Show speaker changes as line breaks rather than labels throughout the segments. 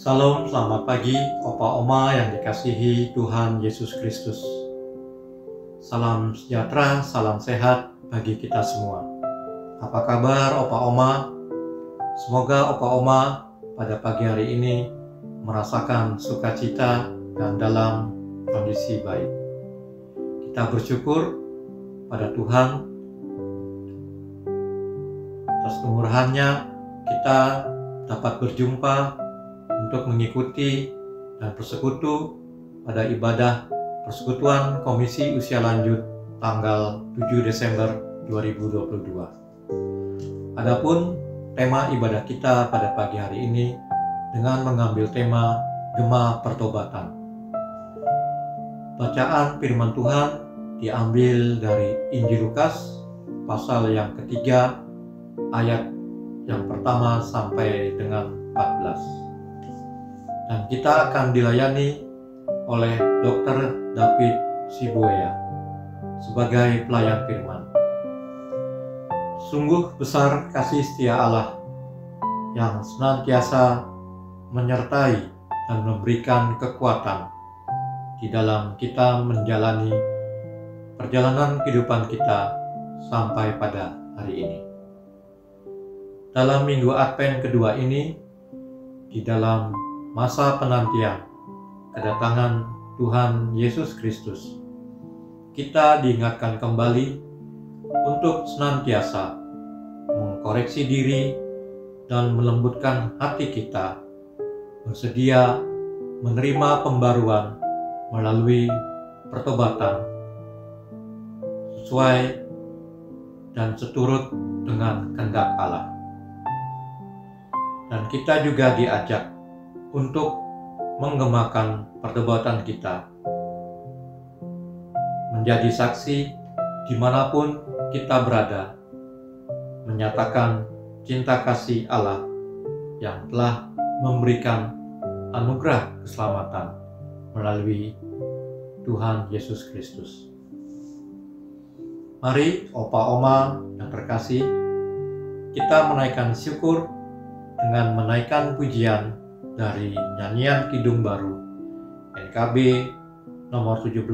Salam, selamat pagi, Opa Oma yang dikasihi Tuhan Yesus Kristus. Salam sejahtera, salam sehat bagi kita semua. Apa kabar Opa Oma? Semoga Opa Oma pada pagi hari ini merasakan sukacita dan dalam kondisi baik. Kita bersyukur pada Tuhan atas kemurahannya kita dapat berjumpa untuk mengikuti dan bersekutu pada ibadah Persekutuan Komisi Usia Lanjut tanggal 7 Desember 2022. Adapun tema ibadah kita pada pagi hari ini dengan mengambil tema Gema Pertobatan. Bacaan firman Tuhan diambil dari Injil Lukas pasal yang ketiga ayat yang pertama sampai dengan 14. Dan kita akan dilayani oleh Dr. David Sibuya sebagai pelayan firman. Sungguh besar kasih setia Allah yang senantiasa menyertai dan memberikan kekuatan di dalam kita menjalani perjalanan kehidupan kita sampai pada hari ini. Dalam minggu Advent kedua ini, di dalam masa penantian kedatangan Tuhan Yesus Kristus, kita diingatkan kembali untuk senantiasa mengkoreksi diri dan melembutkan hati kita, bersedia menerima pembaruan melalui pertobatan sesuai dan seturut dengan kehendak Allah. Dan kita juga diajak untuk menggemakan pertobatan kita, menjadi saksi dimanapun kita berada, menyatakan cinta kasih Allah yang telah memberikan anugerah keselamatan melalui Tuhan Yesus Kristus. Mari Opa Oma yang terkasih, kita menaikkan syukur dengan menaikkan pujian dari nyanyian Kidung Baru NKB nomor 17,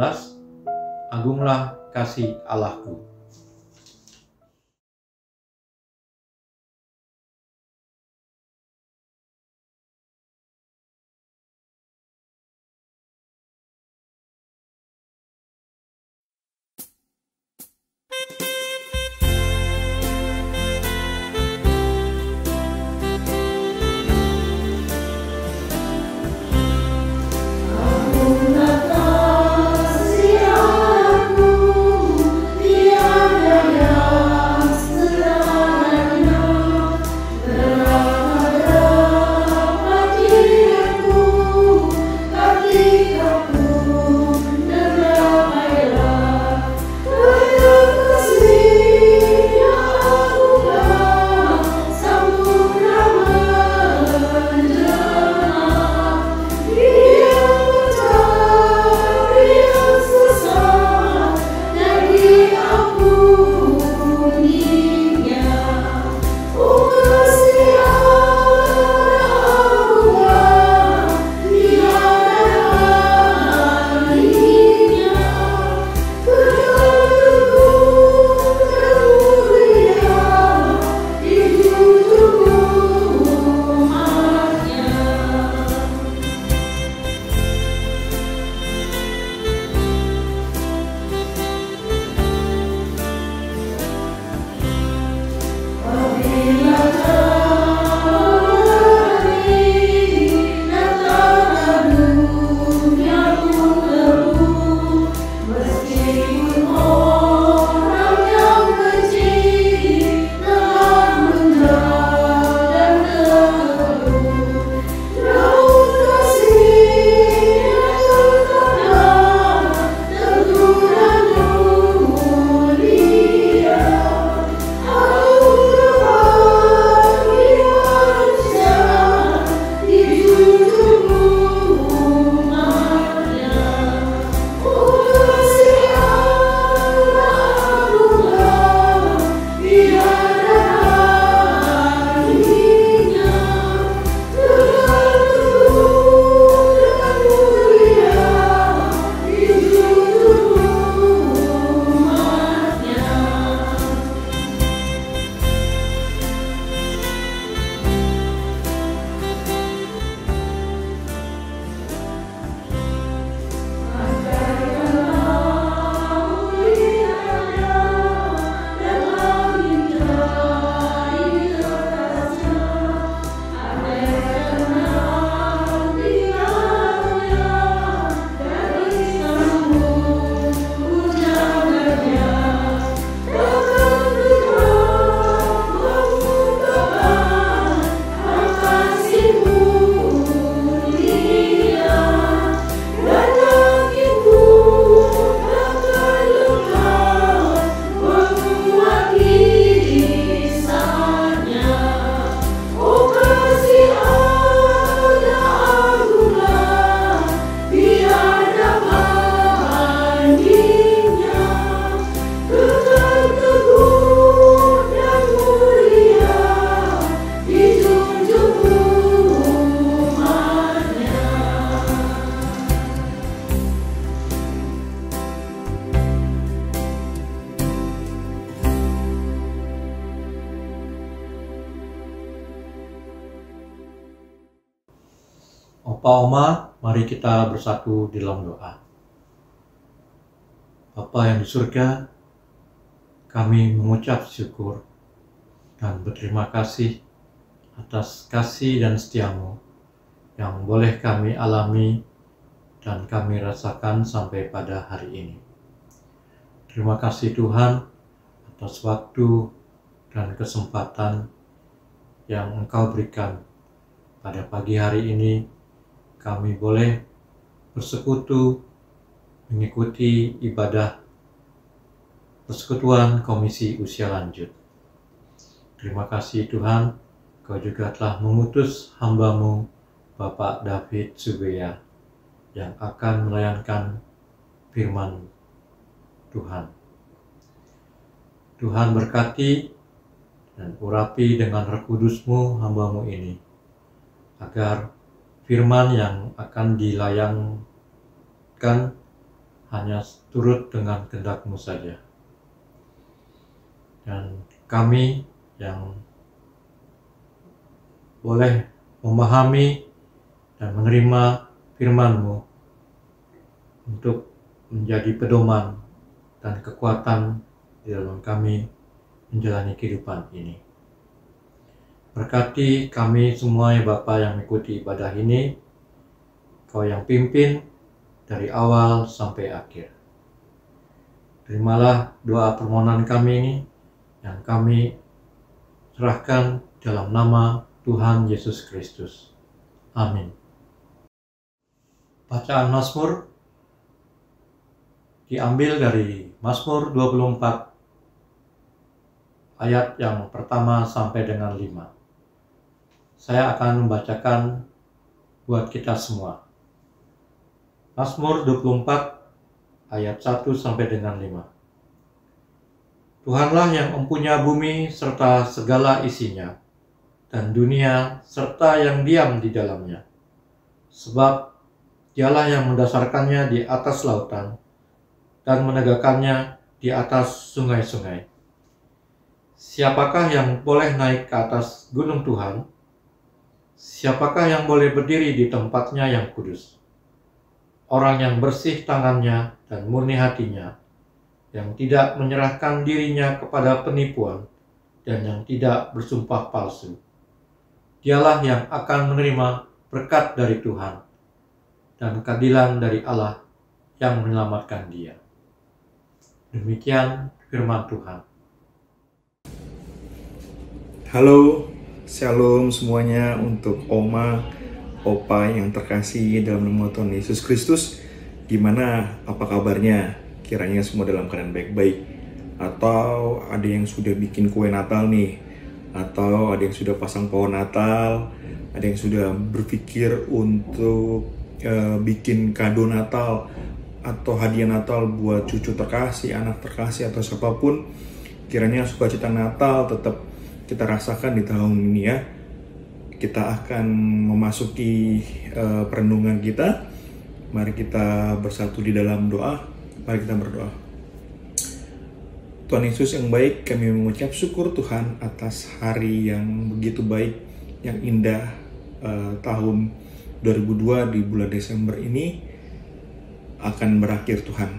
Agunglah Kasih Allahku.
Dia
Opa Oma, mari kita bersatu di dalam doa. Bapa yang di surga, kami mengucap syukur dan berterima kasih atas kasih dan setiamu yang boleh kami alami dan kami rasakan sampai pada hari ini. Terima kasih Tuhan atas waktu dan kesempatan yang Engkau berikan pada pagi hari ini. Kami boleh bersekutu mengikuti ibadah persekutuan Komisi Usia Lanjut. Terima kasih Tuhan, Kau juga telah mengutus hamba-Mu Bapak David Subeya yang akan melayankan firman Tuhan. Tuhan berkati dan urapi dengan Roh Kudus-Mu hamba-Mu ini, agar firman yang akan dilayangkan hanya turut dengan kehendak-Mu saja. Dan kami yang boleh memahami dan menerima firman-Mu untuk menjadi pedoman dan kekuatan di dalam kami menjalani kehidupan ini. Berkati kami semua ya Bapa yang mengikuti ibadah ini, Kau yang pimpin dari awal sampai akhir. Terimalah doa permohonan kami ini yang kami serahkan dalam nama Tuhan Yesus Kristus. Amin. Bacaan Mazmur diambil dari Mazmur 24 ayat yang pertama sampai dengan 5. Saya akan membacakan buat kita semua. Mazmur 24 ayat 1 sampai dengan 5. Tuhanlah yang mempunyai bumi serta segala isinya, dan dunia serta yang diam di dalamnya. Sebab Dialah yang mendasarkannya di atas lautan dan menegakkannya di atas sungai-sungai. Siapakah yang boleh naik ke atas gunung Tuhan? Siapakah yang boleh berdiri di tempatnya yang kudus? Orang yang bersih tangannya dan murni hatinya, yang tidak menyerahkan dirinya kepada penipuan dan yang tidak bersumpah palsu. Dialah yang akan menerima berkat dari Tuhan dan keadilan dari Allah yang menyelamatkan dia. Demikian firman Tuhan.
Halo, shalom semuanya untuk Oma, Opa yang terkasih dalam nama Tuhan Yesus Kristus. Gimana, apa kabarnya? Kiranya semua dalam keadaan baik-baik. Atau ada yang sudah bikin kue Natal nih, atau ada yang sudah pasang pohon Natal, ada yang sudah berpikir untuk bikin kado Natal atau hadiah Natal buat cucu terkasih, anak terkasih, atau siapapun. Kiranya sukacita Natal tetap kita rasakan di tahun ini ya. Kita akan memasuki perenungan kita. Mari kita bersatu di dalam doa. Mari kita berdoa. Tuhan Yesus yang baik, kami mengucap syukur Tuhan atas hari yang begitu baik, yang indah, tahun 2002 di bulan Desember ini akan berakhir Tuhan.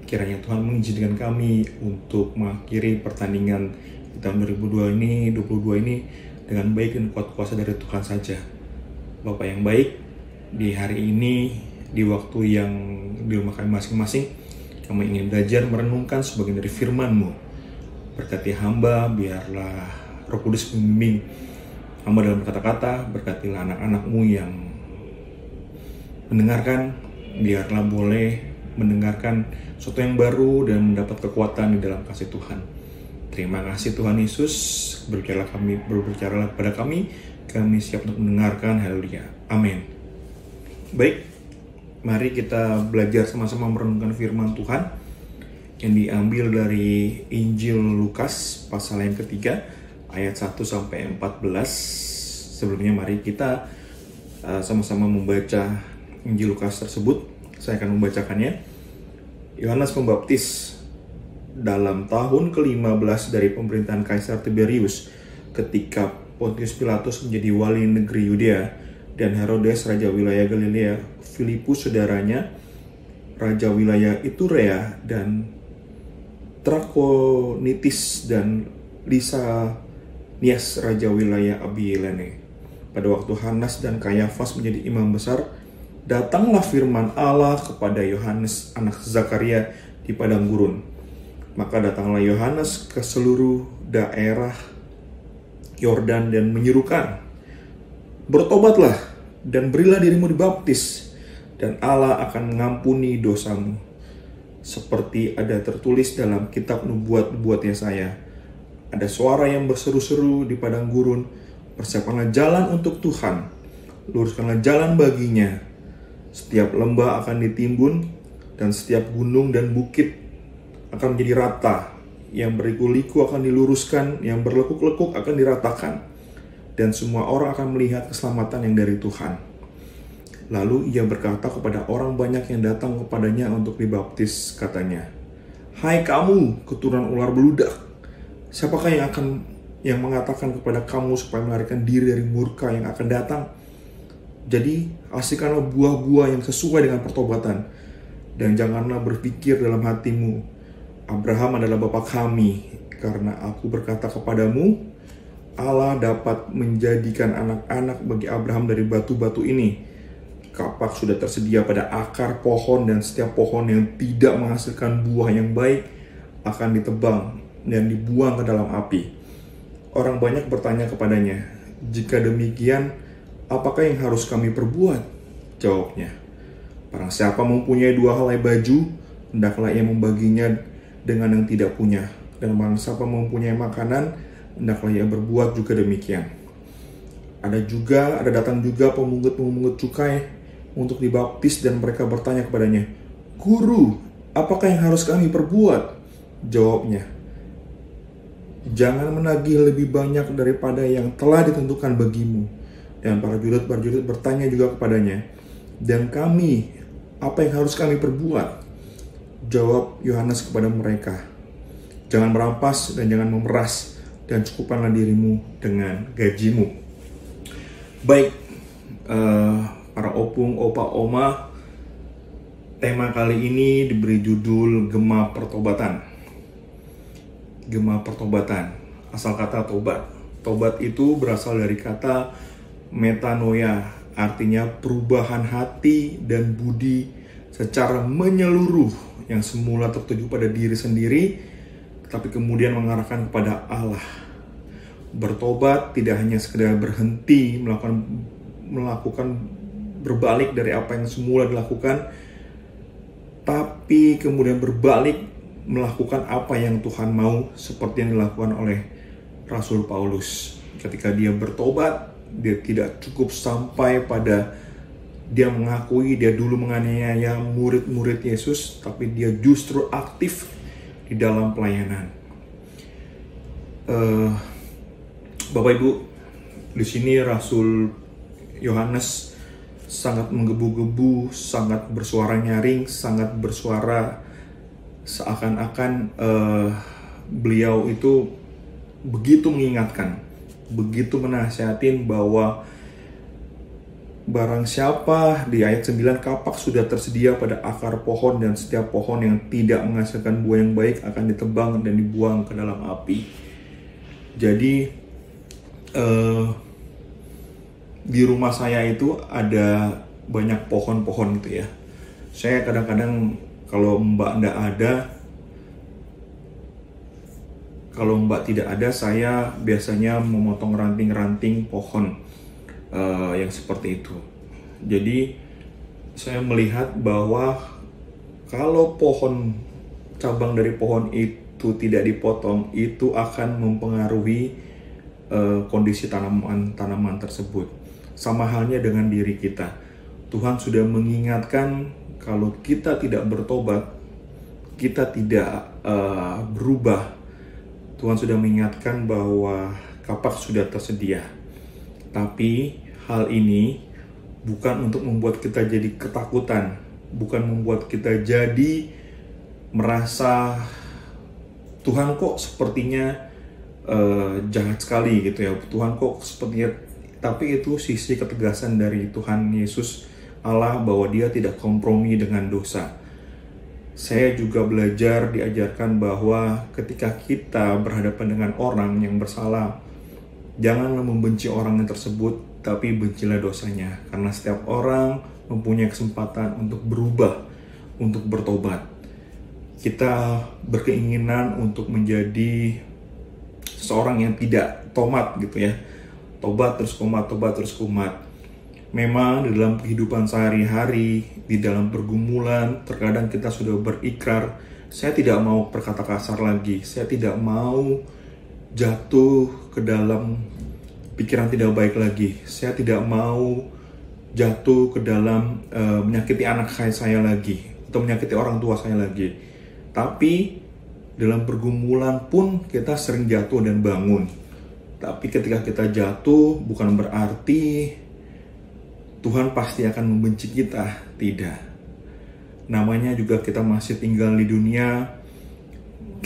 Kiranya Tuhan mengizinkan kami untuk mengakhiri pertandingan di tahun 2022 ini dengan baik dan kuat kuasa dari Tuhan saja. Bapak yang baik, di hari ini, di waktu yang di rumah kami masing-masing, kami ingin belajar merenungkan sebagian dari firman-Mu. Berkati hamba, biarlah Roh Kudus membimbing hamba dalam kata-kata, berkatilah anak-anak-Mu yang mendengarkan, biarlah boleh mendengarkan sesuatu yang baru dan mendapat kekuatan di dalam kasih Tuhan. Terima kasih Tuhan Yesus, berbicaralah kepada kami siap untuk mendengarkan. Haleluya. Amin. Baik, mari kita belajar sama-sama merenungkan firman Tuhan yang diambil dari Injil Lukas pasal yang ketiga ayat 1 sampai 14. Sebelumnya mari kita sama-sama membaca Injil Lukas tersebut. Saya akan membacakannya. Yohanes Pembaptis dalam tahun ke-15 dari pemerintahan Kaisar Tiberius, ketika Pontius Pilatus menjadi wali negeri Yudea, dan Herodes raja wilayah Galilea, Filipus saudaranya raja wilayah Iturea, dan Trakonitis dan Lisanias raja wilayah Abilene. Pada waktu Hanas dan Kayafas menjadi imam besar, datanglah firman Allah kepada Yohanes anak Zakaria di padang gurun. Maka datanglah Yohanes ke seluruh daerah Yordan dan menyerukan, "Bertobatlah dan berilah dirimu dibaptis, dan Allah akan mengampuni dosamu. Seperti ada tertulis dalam kitab nubuat-nubuat Yesaya, ada suara yang berseru-seru di padang gurun, persiapkanlah jalan untuk Tuhan, luruskanlah jalan baginya. Setiap lembah akan ditimbun, dan setiap gunung dan bukit akan menjadi rata. Yang berliku-liku akan diluruskan, yang berlekuk-lekuk akan diratakan. Dan semua orang akan melihat keselamatan yang dari Tuhan." Lalu ia berkata kepada orang banyak yang datang kepadanya untuk dibaptis, katanya, "Hai kamu, keturunan ular beludak, siapakah yang mengatakan kepada kamu supaya melarikan diri dari murka yang akan datang? Jadi hasilkanlah buah-buah yang sesuai dengan pertobatan, dan janganlah berpikir dalam hatimu, Abraham adalah bapa kami, karena aku berkata kepadamu, Allah dapat menjadikan anak-anak bagi Abraham dari batu-batu ini. Kapak sudah tersedia pada akar pohon, dan setiap pohon yang tidak menghasilkan buah yang baik akan ditebang dan dibuang ke dalam api." Orang banyak bertanya kepadanya, "Jika demikian, apakah yang harus kami perbuat?" Jawabnya, "Barang siapa mempunyai 2 helai baju, hendaklah ia membaginya dengan yang tidak punya. Dan barang siapa mempunyai makanan, hendaklah ia berbuat juga demikian." Ada datang juga pemungut cukai untuk dibaptis, dan mereka bertanya kepadanya, "Guru, apakah yang harus kami perbuat?" Jawabnya, "Jangan menagih lebih banyak daripada yang telah ditentukan bagimu." Dan para prajurit bertanya juga kepadanya, "Dan kami, apa yang harus kami perbuat?" Jawab Yohanes kepada mereka, "Jangan merampas dan jangan memeras, dan cukupkanlah dirimu dengan gajimu." Baik, para opung, opa, oma, tema kali ini diberi judul Gema Pertobatan. Gema Pertobatan, asal kata tobat. Tobat itu berasal dari kata metanoia, artinya perubahan hati dan budi secara menyeluruh yang semula tertuju pada diri sendiri, tapi kemudian mengarahkan kepada Allah. Bertobat tidak hanya sekedar berhenti melakukan berbalik dari apa yang semula dilakukan, tapi kemudian berbalik melakukan apa yang Tuhan mau, seperti yang dilakukan oleh Rasul Paulus. Ketika dia bertobat, dia tidak cukup sampai pada dia mengakui dia dulu menganiaya murid-murid Yesus, tapi dia justru aktif di dalam pelayanan. Bapak Ibu, di sini Rasul Yohanes sangat menggebu-gebu, sangat bersuara nyaring, sangat bersuara seakan-akan beliau itu begitu mengingatkan, begitu menasihatin bahwa barang siapa, di ayat 9, kapak sudah tersedia pada akar pohon, dan setiap pohon yang tidak menghasilkan buah yang baik akan ditebang dan dibuang ke dalam api. Jadi di rumah saya itu ada banyak pohon-pohon gitu ya. Saya kadang-kadang kalau Mbak tidak ada, saya biasanya memotong ranting-ranting pohon yang seperti itu. Jadi saya melihat bahwa kalau cabang dari pohon itu tidak dipotong, itu akan mempengaruhi kondisi tanaman tersebut. Sama halnya dengan diri kita. Tuhan sudah mengingatkan kalau kita tidak bertobat, kita tidak berubah. Tuhan sudah mengingatkan bahwa kapak sudah tersedia. Tapi hal ini bukan untuk membuat kita jadi ketakutan, bukan membuat kita jadi merasa Tuhan kok sepertinya jahat sekali gitu ya. Tuhan kok sepertinya tapi itu sisi ketegasan dari Tuhan Yesus Allah bahwa dia tidak kompromi dengan dosa. Saya juga belajar diajarkan bahwa ketika kita berhadapan dengan orang yang bersalah, janganlah membenci orang yang tersebut, tapi bencilah dosanya. Karena setiap orang mempunyai kesempatan untuk berubah, untuk bertobat. Kita berkeinginan untuk menjadi seorang yang tidak tomat gitu ya. Tobat terus kumat, tobat terus kumat. Memang di dalam kehidupan sehari-hari, di dalam pergumulan, terkadang kita sudah berikrar, saya tidak mau berkata kasar lagi, saya tidak mau jatuh ke dalam pikiran tidak baik lagi, saya tidak mau jatuh ke dalam menyakiti anak saya lagi, atau menyakiti orang tua saya lagi. Tapi dalam pergumulan pun kita sering jatuh dan bangun. Tapi ketika kita jatuh bukan berarti Tuhan pasti akan membenci kita, tidak. Namanya juga kita masih tinggal di dunia,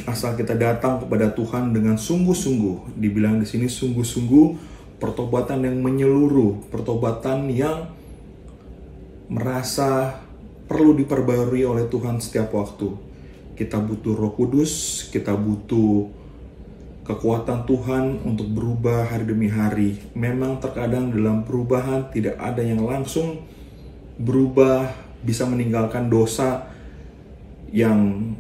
asal kita datang kepada Tuhan dengan sungguh-sungguh. Dibilang di sini sungguh-sungguh, pertobatan yang menyeluruh, pertobatan yang merasa perlu diperbarui oleh Tuhan setiap waktu. Kita butuh Roh Kudus, kita butuh kekuatan Tuhan untuk berubah hari demi hari. Memang terkadang dalam perubahan tidak ada yang langsung berubah, bisa meninggalkan dosa yang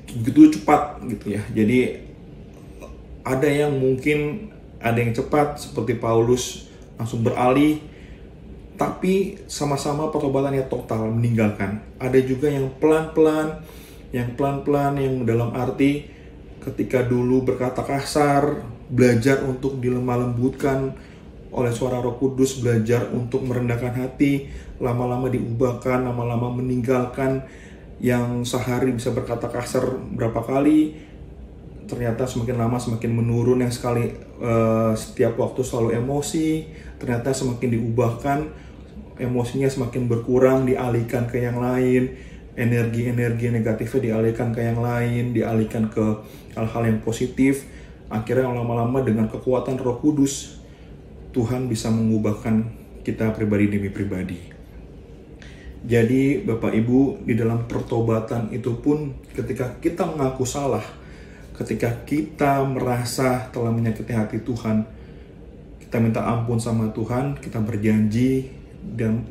begitu cepat gitu ya. Jadi ada yang mungkin ada yang cepat seperti Paulus langsung beralih, tapi sama-sama pertobatannya total meninggalkan. Ada juga yang pelan-pelan yang dalam arti ketika dulu berkata kasar, belajar untuk dilemah lembutkan oleh suara Roh Kudus, belajar untuk merendahkan hati, lama-lama diubahkan, lama-lama meninggalkan. Yang sehari bisa berkata kasar berapa kali, ternyata semakin lama semakin menurun. Yang setiap waktu selalu emosi, ternyata semakin diubahkan, emosinya semakin berkurang, dialihkan ke yang lain. Energi-energi negatifnya dialihkan ke yang lain, dialihkan ke hal-hal yang positif. Akhirnya lama-lama dengan kekuatan Roh Kudus, Tuhan bisa mengubahkan kita pribadi demi pribadi. Jadi Bapak Ibu, di dalam pertobatan itu pun ketika kita mengaku salah, ketika kita merasa telah menyakiti hati Tuhan, kita minta ampun sama Tuhan, kita berjanji dan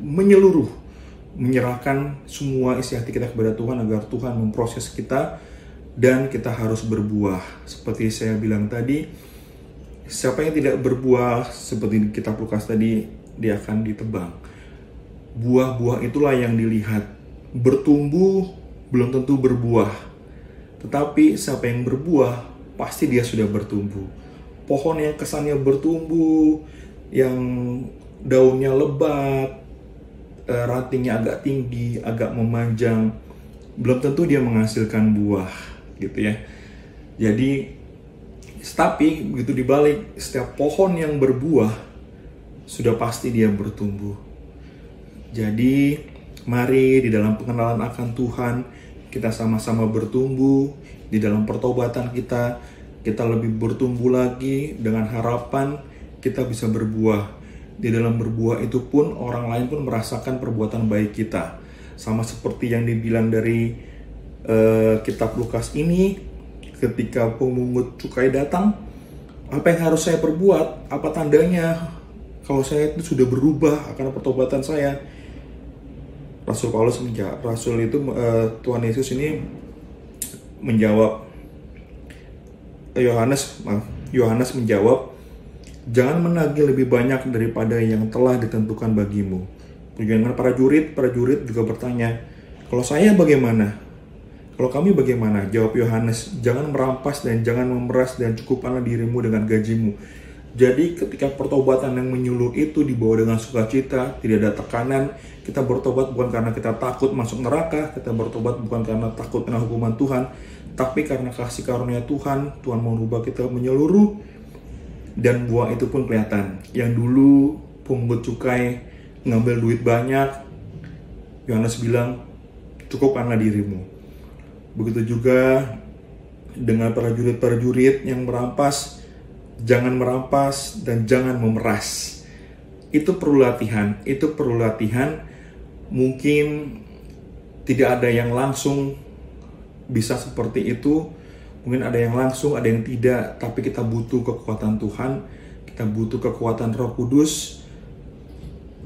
menyerahkan semua isi hati kita kepada Tuhan agar Tuhan memproses kita dan kita harus berbuah. Seperti saya bilang tadi, siapa yang tidak berbuah seperti di kitab Lukas tadi, dia akan ditebang. Buah-buah itulah yang dilihat. Bertumbuh belum tentu berbuah, tetapi siapa yang berbuah pasti dia sudah bertumbuh. Pohon yang kesannya bertumbuh, yang daunnya lebat, rantingnya agak tinggi, agak memanjang, belum tentu dia menghasilkan buah gitu ya. Jadi tapi begitu dibalik, setiap pohon yang berbuah sudah pasti dia bertumbuh. Jadi mari di dalam pengenalan akan Tuhan kita sama-sama bertumbuh. Di dalam pertobatan kita lebih bertumbuh lagi dengan harapan kita bisa berbuah. Di dalam berbuah itu pun orang lain pun merasakan perbuatan baik kita. Sama seperti yang dibilang dari kitab Lukas ini, ketika pemungut cukai datang, apa yang harus saya perbuat? Apa tandanya kalau saya itu sudah berubah akan pertobatan saya? Rasul Paulus menjawab, Tuhan Yesus ini menjawab, Yohanes menjawab, jangan menagih lebih banyak daripada yang telah ditentukan bagimu. Dengan para jurid juga bertanya, kalau saya bagaimana? Kalau kami bagaimana? Jawab Yohanes, jangan merampas dan jangan memeras dan cukupkanlah dirimu dengan gajimu. Jadi ketika pertobatan yang menyuluh itu dibawa dengan sukacita, tidak ada tekanan, kita bertobat bukan karena kita takut masuk neraka, kita bertobat bukan karena takut kena hukuman Tuhan, tapi karena kasih karunia Tuhan mau merubah kita menyeluruh, dan buah itu pun kelihatan. Yang dulu pemungut cukai ngambil duit banyak, Yohanes bilang, cukupkanlah dirimu. Begitu juga dengan para jurid yang merampas, jangan merampas, dan jangan memeras. Itu perlu latihan. Mungkin tidak ada yang langsung bisa seperti itu. Mungkin ada yang langsung, ada yang tidak. Tapi kita butuh kekuatan Tuhan. Kita butuh kekuatan Roh Kudus.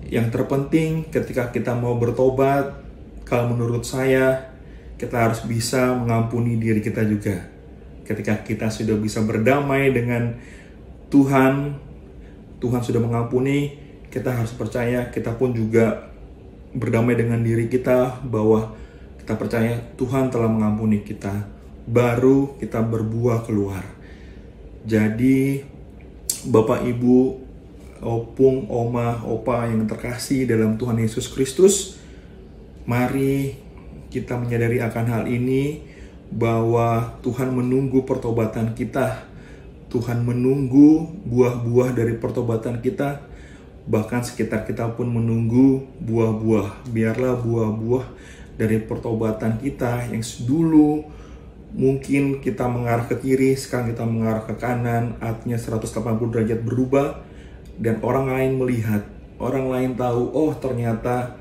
Yang terpenting ketika kita mau bertobat, kalau menurut saya, kita harus bisa mengampuni diri kita juga. Ketika kita sudah bisa berdamai dengan Tuhan sudah mengampuni, kita harus percaya, kita pun juga berdamai dengan diri kita, bahwa kita percaya Tuhan telah mengampuni kita, baru kita berbuah keluar. Jadi Bapak, Ibu, Opung, Oma, Opa yang terkasih dalam Tuhan Yesus Kristus, mari kita menyadari akan hal ini, bahwa Tuhan menunggu pertobatan kita. Tuhan menunggu buah-buah dari pertobatan kita. Bahkan sekitar kita pun menunggu buah-buah. Biarlah buah-buah dari pertobatan kita yang dulu mungkin kita mengarah ke kiri, sekarang kita mengarah ke kanan, artinya 180 derajat berubah. Dan orang lain melihat, orang lain tahu, oh ternyata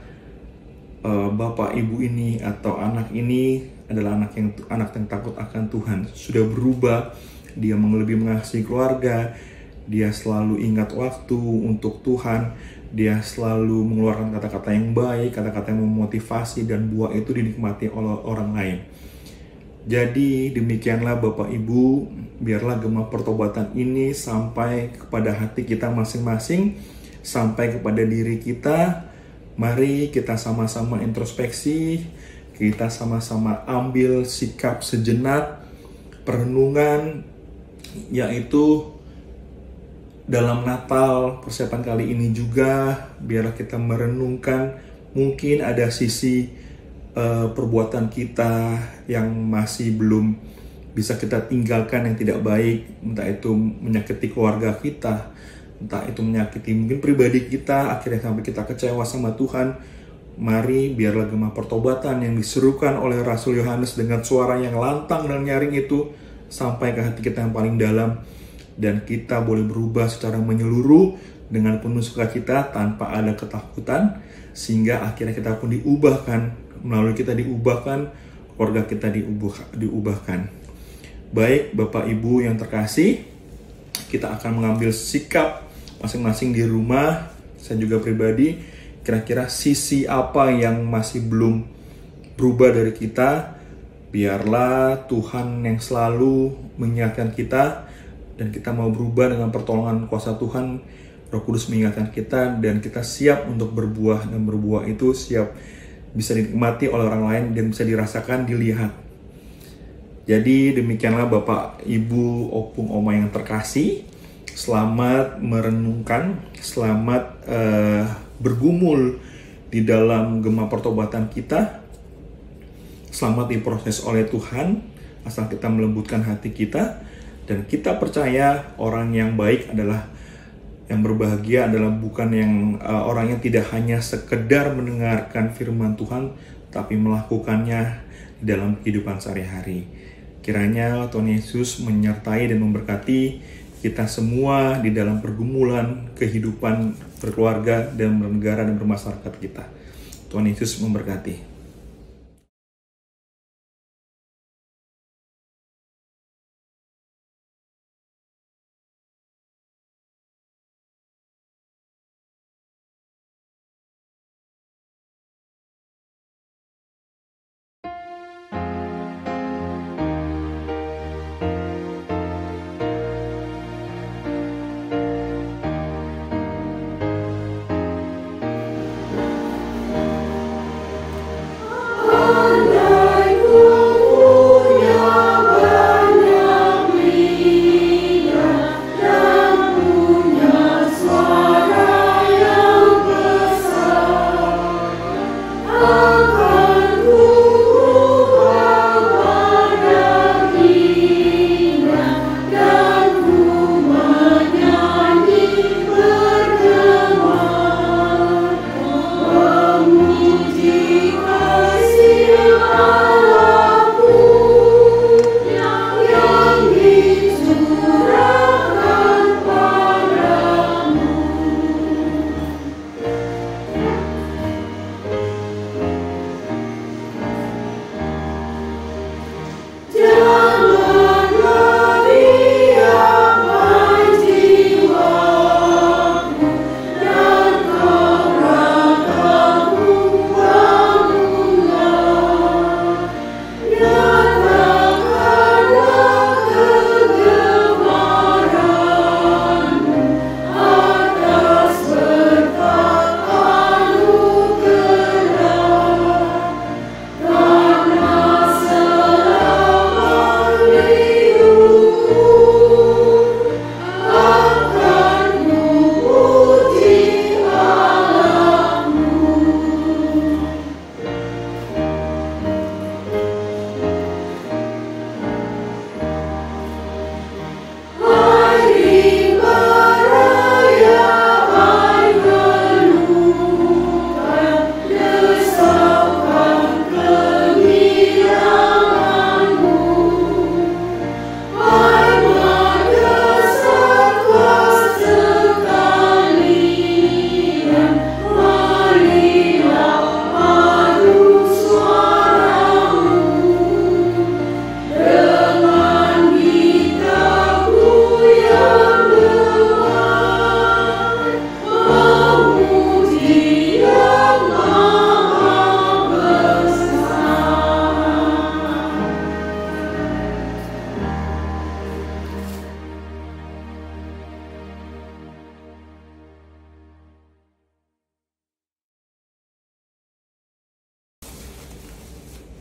bapak ibu ini atau anak ini adalah anak yang takut akan Tuhan, sudah berubah, dia lebih mengasihi keluarga, dia selalu ingat waktu untuk Tuhan, dia selalu mengeluarkan kata-kata yang baik, kata-kata yang memotivasi, dan buah itu dinikmati oleh orang lain. Jadi demikianlah Bapak Ibu, biarlah gema pertobatan ini sampai kepada hati kita masing-masing, sampai kepada diri kita. Mari kita sama-sama introspeksi, kita sama-sama ambil sikap sejenak, perenungan, yaitu dalam Natal persiapan kali ini juga, biarlah kita merenungkan mungkin ada sisi perbuatan kita yang masih belum bisa kita tinggalkan yang tidak baik, entah itu menyakiti keluarga kita, entah itu menyakiti mungkin pribadi kita, akhirnya sampai kita kecewa sama Tuhan. Mari biarlah gema pertobatan yang diserukan oleh Rasul Yohanes dengan suara yang lantang dan nyaring itu sampai ke hati kita yang paling dalam, dan kita boleh berubah secara menyeluruh dengan penuh sukacita tanpa ada ketakutan, sehingga akhirnya kita pun diubahkan. Melalui kita diubahkan, keluarga kita diubahkan. Baik Bapak Ibu yang terkasih, kita akan mengambil sikap masing-masing di rumah. Saya juga pribadi, kira-kira sisi apa yang masih belum berubah dari kita. Biarlah Tuhan yang selalu mengingatkan kita, dan kita mau berubah dengan pertolongan kuasa Tuhan. Roh Kudus mengingatkan kita, dan kita siap untuk berbuah, dan berbuah itu siap bisa dinikmati oleh orang lain dan bisa dirasakan, dilihat. Jadi demikianlah Bapak, Ibu, Opung, Oma yang terkasih. Selamat merenungkan, selamat bergumul di dalam gema pertobatan kita. Selamat diproses oleh Tuhan, asal kita melembutkan hati kita. Dan kita percaya orang yang baik adalah, yang berbahagia adalah bukan yang orang yang tidak hanya sekedar mendengarkan firman Tuhan, tapi melakukannya di dalam kehidupan sehari-hari. Kiranya Tuhan Yesus menyertai dan memberkati kita semua di dalam pergumulan kehidupan berkeluarga dan bernegara dan bermasyarakat kita. Tuhan Yesus memberkati.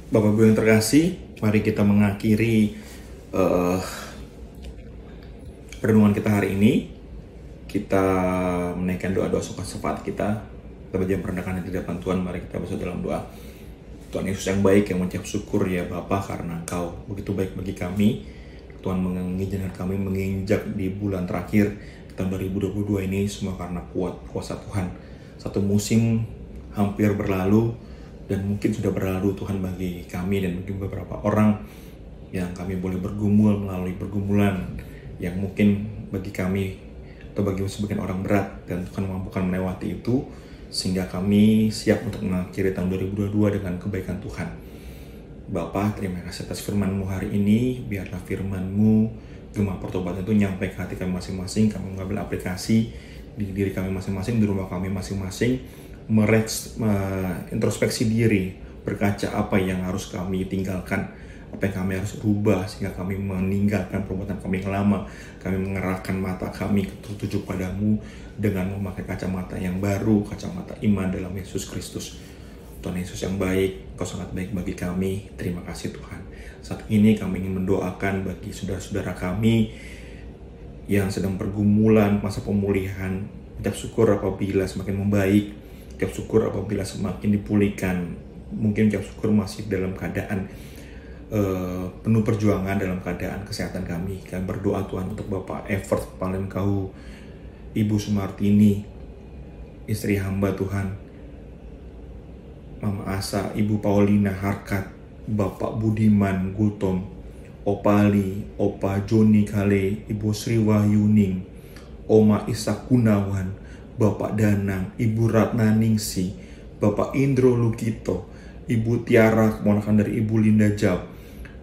Bapak Ibu yang terkasih, mari kita mengakhiri renungan kita hari ini. Kita menaikkan doa-doa syafaat kita. Kita berjam merendahkan hati di hadapan Tuhan. Mari kita bersatu dalam doa. Tuhan Yesus yang baik, yang mengucap syukur ya Bapa, karena Engkau begitu baik bagi kami. Tuhan mengizinkan kami menginjak di bulan terakhir tahun 2022 ini semua karena kuasa Tuhan. Satu musim hampir berlalu dan mungkin sudah berlalu Tuhan bagi kami dan mungkin beberapa orang yang kami boleh bergumul melalui pergumulan yang mungkin bagi kami atau bagi sebagian orang berat, dan Tuhan mampukan melewati itu sehingga kami siap untuk mengakhiri tahun 2022 dengan kebaikan Tuhan. Bapa, terima kasih atas firman-Mu hari ini. Biarlah firman-Mu, gema pertobatan itu nyampe ke hati kami masing-masing. Kami mengambil aplikasi di diri kami masing-masing, di rumah kami masing-masing, introspeksi diri, berkaca apa yang harus kami tinggalkan, apa yang kami harus rubah sehingga kami meninggalkan perbuatan kami yang lama. Kami mengerahkan mata kami tertuju padamu dengan memakai kacamata yang baru, kacamata iman dalam Yesus Kristus. Tuhan Yesus yang baik, Kau sangat baik bagi kami. Terima kasih Tuhan. Saat ini kami ingin mendoakan bagi saudara-saudara kami yang sedang pergumulan masa pemulihan. Ucap syukur apabila semakin membaik, ucap syukur apabila semakin dipulihkan. Mungkin ucap syukur masih dalam keadaan penuh perjuangan dalam keadaan kesehatan kami. Kami berdoa Tuhan untuk Bapak Evert Palengkau, Ibu Sumartini, istri hamba Tuhan, Mama Asa, Ibu Paulina Harkat, Bapak Budiman Gultom, Opali, Opa Joni Kale, Ibu Sri Wahyuning, Oma Isak Gunawan, Bapak Danang, Ibu Ratna Ningsi, Bapak Indro Lukito, Ibu Tiara, keponakan dari Ibu Linda Jab,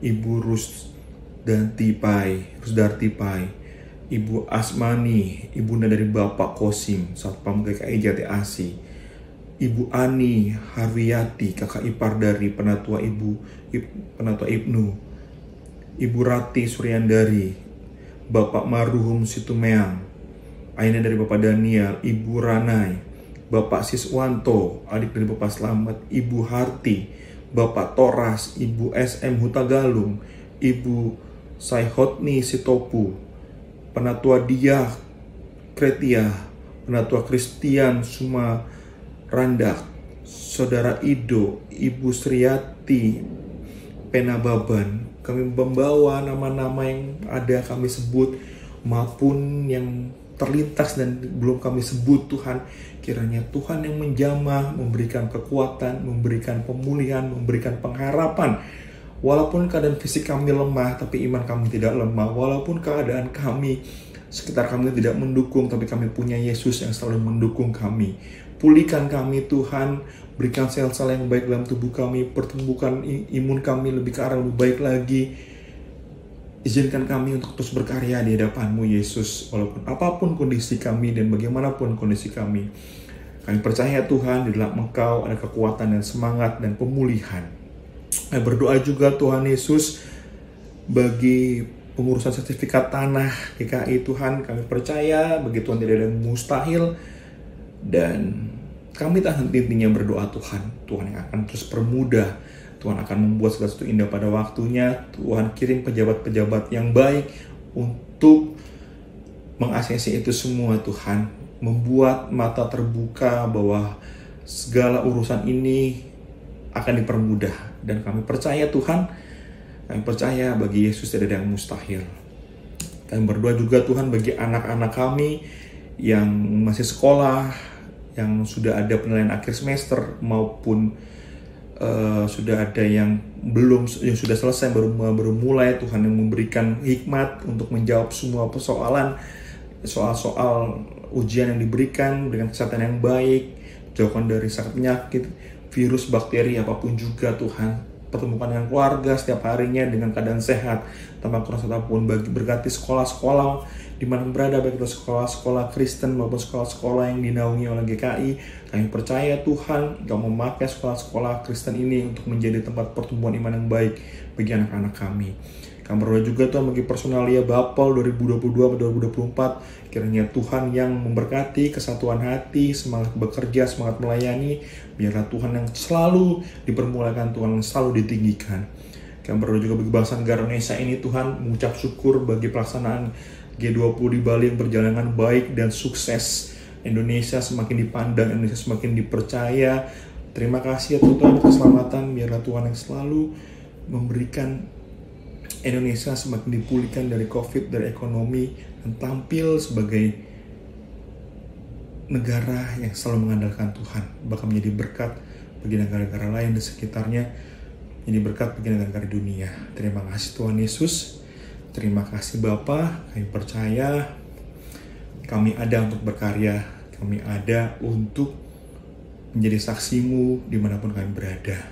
Ibu Rusdarti Pai, Ibu Asmani, Ibunda dari Bapak Kosim, Satpam GKI Jati Asi, Ibu Ani Harwiyati, kakak ipar dari Penatua Ibnu, Ibu Rati Suryandari, Bapak Maruhum Situmeang, Aina dari Bapak Daniel, Ibu Ranai, Bapak Siswanto, adik dari Bapak Slamet, Ibu Harti, Bapak Toras, Ibu SM Hutagalung, Ibu Saihotni Sitopu, Penatua Diah Kretia, Penatua Kristian Randak, Saudara Ido, Ibu Sriati Penababan. Kami membawa nama-nama yang ada kami sebut maupun yang terlintas dan belum kami sebut. Tuhan, kiranya Tuhan yang menjamah, memberikan kekuatan, memberikan pemulihan, memberikan pengharapan. Walaupun keadaan fisik kami lemah, tapi iman kami tidak lemah. Walaupun keadaan kami sekitar kami tidak mendukung, tapi kami punya Yesus yang selalu mendukung kami. Pulihkan kami Tuhan, berikan sel-sel yang baik dalam tubuh kami, pertumbuhkan imun kami lebih ke arah lebih baik lagi. Izinkan kami untuk terus berkarya di hadapan-Mu Yesus, walaupun apapun kondisi kami dan bagaimanapun kondisi kami. Kami percaya Tuhan, di dalam Engkau ada kekuatan dan semangat dan pemulihan. Kami berdoa juga Tuhan Yesus bagi pengurusan sertifikat tanah GKI Tuhan. Kami percaya bagi Tuhan tidak ada yang mustahil. Dan kami tak henti-hentinya berdoa Tuhan yang akan terus permudah, Tuhan akan membuat segala sesuatu indah pada waktunya. Tuhan kirim pejabat-pejabat yang baik untuk mengaksesi itu semua Tuhan, membuat mata terbuka bahwa segala urusan ini akan dipermudah. Dan kami percaya Tuhan, kami percaya bagi Yesus tidak ada yang mustahil. Kami berdoa juga Tuhan bagi anak-anak kami yang masih sekolah, yang sudah ada penilaian akhir semester maupun sudah ada yang belum, yang sudah selesai baru mulai. Tuhan yang memberikan hikmat untuk menjawab semua persoalan, soal-soal ujian yang diberikan dengan kesehatan yang baik, jauhkan dari sakit penyakit, virus, bakteri, apapun juga Tuhan. Pertemukan dengan keluarga setiap harinya dengan keadaan sehat tanpa kurang satupun. Berkati sekolah-sekolah di mana berada, baik itu sekolah-sekolah Kristen maupun sekolah-sekolah yang dinaungi oleh GKI. Kami percaya Tuhan, Engkau memakai sekolah-sekolah Kristen ini untuk menjadi tempat pertumbuhan iman yang baik bagi anak-anak kami. Kami berdoa juga Tuhan bagi personalia Bapel 2022-2024. Kiranya Tuhan yang memberkati kesatuan hati, semangat bekerja, semangat melayani. Biarlah Tuhan yang selalu dipermuliakan, Tuhan yang selalu ditinggikan. Kami berdoa juga bagi bangsa negara Indonesia ini Tuhan, mengucap syukur bagi pelaksanaan G20 di Bali yang berjalan dengan baik dan sukses. Indonesia semakin dipandang, Indonesia semakin dipercaya. Terima kasih ya Tuhan keselamatan. Biarlah Tuhan yang selalu memberikan Indonesia semakin dipulihkan dari COVID, dari ekonomi, dan tampil sebagai negara yang selalu mengandalkan Tuhan, bahkan menjadi berkat bagi negara-negara lain di sekitarnya, jadi berkat bagi negara-negara dunia. Terima kasih Tuhan Yesus, terima kasih Bapa. Kami percaya kami ada untuk berkarya, kami ada untuk menjadi saksimu dimanapun kami berada.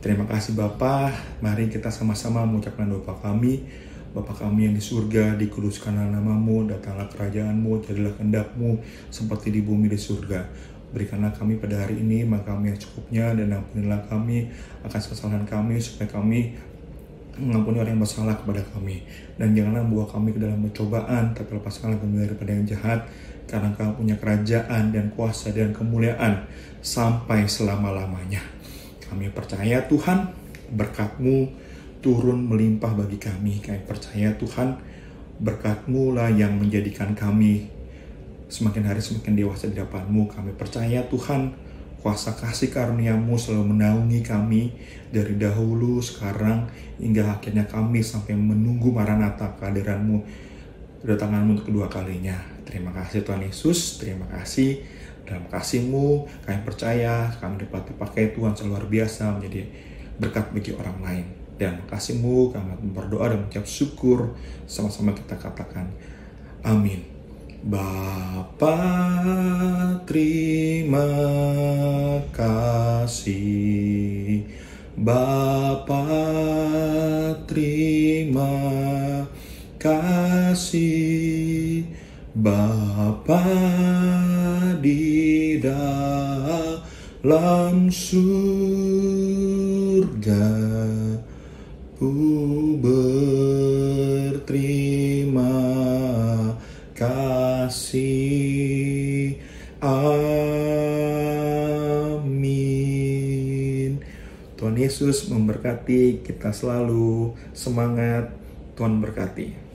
Terima kasih Bapa. Mari kita sama-sama mengucapkan doa kami. Bapa kami yang di surga, dikuduskanlah namamu, datanglah kerajaanmu, jadilah kehendak-mu seperti di bumi di surga. Berikanlah kami pada hari ini makan kami yang cukupnya, dan ampunilah kami akan kesalahan kami, supaya kami mengampuni orang yang bersalah kepada kami. Dan janganlah membawa kami ke dalam pencobaan, tapi lepaskanlah kami daripada yang jahat, karena Engkau punya kerajaan dan kuasa dan kemuliaan sampai selama-lamanya. Kami percaya Tuhan, berkat-Mu turun melimpah bagi kami. Kami percaya Tuhan, berkat-Mu lah yang menjadikan kami semakin hari semakin dewasa di hadapan-Mu. Kami percaya Tuhan, kuasa kasih karunia-Mu selalu menaungi kami dari dahulu, sekarang, hingga akhirnya kami sampai menunggu Maranatha, kehadiran-Mu, kedatangan-Mu untuk kedua kalinya. Terima kasih Tuhan Yesus, terima kasih. Dalam kasih-Mu, kami percaya kami dapat dipakai Tuhan luar biasa menjadi berkat bagi orang lain. Dan kasih-Mu kami berdoa dan mengucap syukur, sama-sama kita katakan amin. Bapa, terima kasih. Bapa, terima kasih. Bapa di dalam surga, ku berterima kasih. Amin. Tuhan Yesus memberkati kita selalu. Semangat, Tuhan berkati.